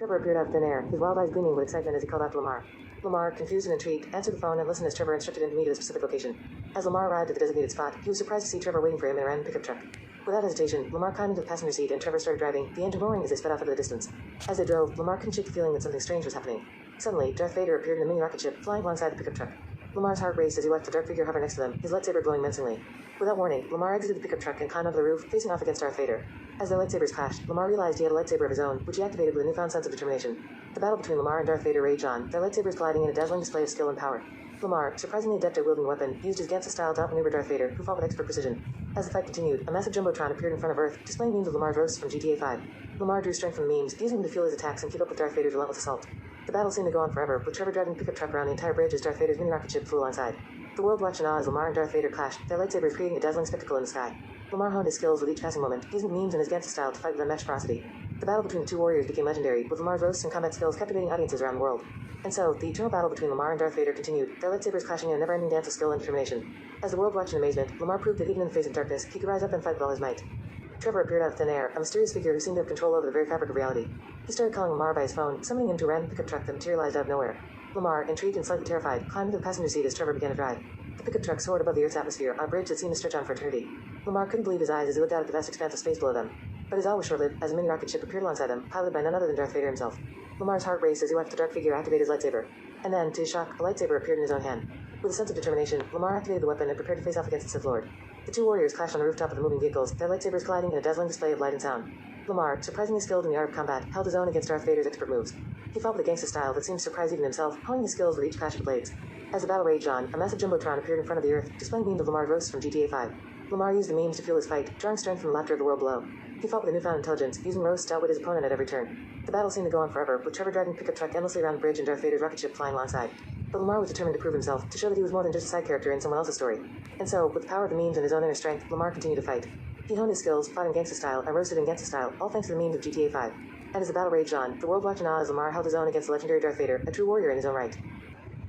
Trevor appeared out of thin air, his wild eyes gleaming with excitement as he called out to Lamar. Lamar, confused and intrigued, answered the phone and listened as Trevor instructed him to meet at a specific location. As Lamar arrived at the designated spot, he was surprised to see Trevor waiting for him in a random pickup truck. Without hesitation, Lamar climbed into the passenger seat and Trevor started driving, the engine roaring as they sped off into the distance. As they drove, Lamar couldn't shake the feeling that something strange was happening. Suddenly, Darth Vader appeared in a mini rocket ship flying alongside the pickup truck. Lamar's heart raced as he watched the dark figure hover next to them, his lightsaber glowing menacingly. Without warning, Lamar exited the pickup truck and climbed onto the roof, facing off against Darth Vader. As their lightsabers clashed, Lamar realized he had a lightsaber of his own, which he activated with a newfound sense of determination. The battle between Lamar and Darth Vader raged on, their lightsabers colliding in a dazzling display of skill and power. Lamar, surprisingly adept at wielding the weapon, used his Gansa style to outmaneuver Darth Vader, who fought with expert precision. As the fight continued, a massive jumbotron appeared in front of Earth, displaying memes of Lamar's roasts from GTA 5. Lamar drew strength from the memes, using them to fuel his attacks and keep up with Darth Vader's relentless assault. The battle seemed to go on forever, with Trevor driving the pickup truck around the entire bridge as Darth Vader's mini rocket ship flew alongside. The world watched in awe as Lamar and Darth Vader clashed, their lightsabers creating a dazzling spectacle in the sky. Lamar honed his skills with each passing moment, using memes and his Gansa style to fight with unmatched ferocity. The battle between the two warriors became legendary, with Lamar's roasts and combat skills captivating audiences around the world. And so, the eternal battle between Lamar and Darth Vader continued, their lightsabers clashing in a never-ending dance of skill and determination. As the world watched in amazement, Lamar proved that even in the face of darkness, he could rise up and fight with all his might. Trevor appeared out of thin air, a mysterious figure who seemed to have control over the very fabric of reality. He started calling Lamar by his phone, summoning him to a random pickup truck that materialized out of nowhere. Lamar, intrigued and slightly terrified, climbed into the passenger seat as Trevor began to drive. The pickup truck soared above the Earth's atmosphere on a bridge that seemed to stretch on for eternity. Lamar couldn't believe his eyes as he looked out at the vast expanse of space below them. But his awe was short-lived as a mini rocket ship appeared alongside them, piloted by none other than Darth Vader himself. Lamar's heart raced as he watched the dark figure activate his lightsaber. And then, to his shock, a lightsaber appeared in his own hand. With a sense of determination, Lamar activated the weapon and prepared to face off against the Sith Lord. The two warriors clashed on the rooftop of the moving vehicles, their lightsabers colliding in a dazzling display of light and sound. Lamar, surprisingly skilled in the art of combat, held his own against Darth Vader's expert moves. He fought with a gangsta style that seemed to surprise even himself, honing his skills with each clash of the blades. As the battle raged on, a massive jumbotron appeared in front of the Earth, displaying memes of Lamar's roasts from GTA 5. Lamar used the memes to fuel his fight, drawing strength from the laughter of the world below. He fought with a newfound intelligence, using roasts to outwit his opponent at every turn. The battle seemed to go on forever, with Trevor driving the pickup truck endlessly around the bridge and Darth Vader's rocket ship flying alongside. But Lamar was determined to prove himself, to show that he was more than just a side character in someone else's story. And so, with the power of the memes and his own inner strength, Lamar continued to fight. He honed his skills, fought in Gangsta style, and roasted in Gangsta style, all thanks to the memes of GTA 5. And as the battle raged on, the world watched in awe as Lamar held his own against the legendary Darth Vader, a true warrior in his own right.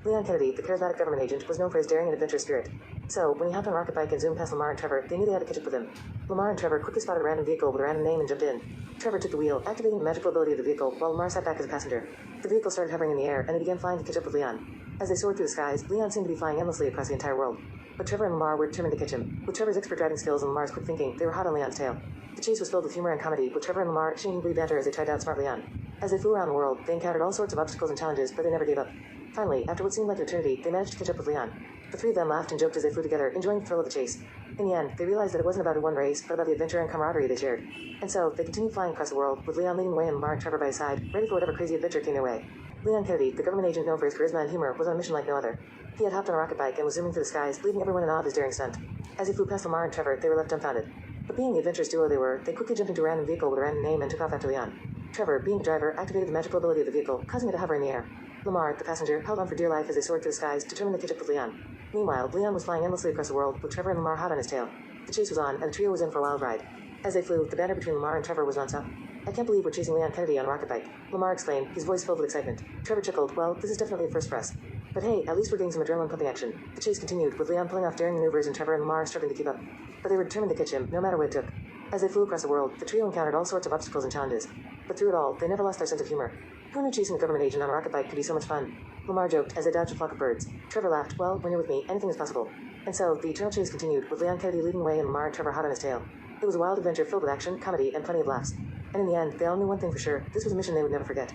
Leon Kennedy, the charismatic government agent, was known for his daring and adventurous spirit. So, when he hopped on a rocket bike and zoomed past Lamar and Trevor, they knew they had to catch up with him. Lamar and Trevor quickly spotted a random vehicle with a random name and jumped in. Trevor took the wheel, activating the magical ability of the vehicle, while Lamar sat back as a passenger. The vehicle started hovering in the air, and they began flying to catch up with Leon. As they soared through the skies, Leon seemed to be flying endlessly across the entire world. But Trevor and Lamar were determined to catch him. With Trevor's expert driving skills and Lamar's quick thinking, they were hot on Leon's tail. The chase was filled with humor and comedy, with Trevor and Lamar exchanging witty banter as they tried to outsmart Leon. As they flew around the world, they encountered all sorts of obstacles and challenges, but they never gave up. Finally, after what seemed like an eternity, they managed to catch up with Leon. The three of them laughed and joked as they flew together, enjoying the thrill of the chase. In the end, they realized that it wasn't about who won the race, but about the adventure and camaraderie they shared. And so, they continued flying across the world, with Leon leading the way and Lamar and Trevor by his side, ready for whatever crazy adventure came their way. Leon Kennedy, the government agent known for his charisma and humor, was on a mission like no other. He had hopped on a rocket bike and was zooming through the skies, leaving everyone in awe of his daring stunt. As he flew past Lamar and Trevor, they were left dumbfounded. But being the adventurous duo they were, they quickly jumped into a random vehicle with a random name and took off after Leon. Trevor, being the driver, activated the magical ability of the vehicle, causing it to hover in the air. Lamar, the passenger, held on for dear life as they soared through the skies, determined to catch up with Leon. Meanwhile, Leon was flying endlessly across the world, with Trevor and Lamar hot on his tail. The chase was on, and the trio was in for a wild ride. As they flew, the banter between Lamar and Trevor was nonstop. "I can't believe we're chasing Leon Kennedy on a rocket bike," Lamar exclaimed, his voice filled with excitement. Trevor chuckled, "Well, this is definitely a first for us. But hey, at least we're getting some adrenaline-pumping action." The chase continued, with Leon pulling off daring maneuvers and Trevor and Lamar struggling to keep up. But they were determined to catch him, no matter what it took. As they flew across the world, the trio encountered all sorts of obstacles and challenges. But through it all, they never lost their sense of humor. Who knew chasing a government agent on a rocket bike could be so much fun? Lamar joked as they dodged a flock of birds. Trevor laughed, "Well, when you're with me, anything is possible." And so, the eternal chase continued, with Leon Kennedy leading the way and Lamar and Trevor hot on his tail. It was a wild adventure filled with action, comedy, and plenty of laughs. And in the end, they all knew one thing for sure: this was a mission they would never forget.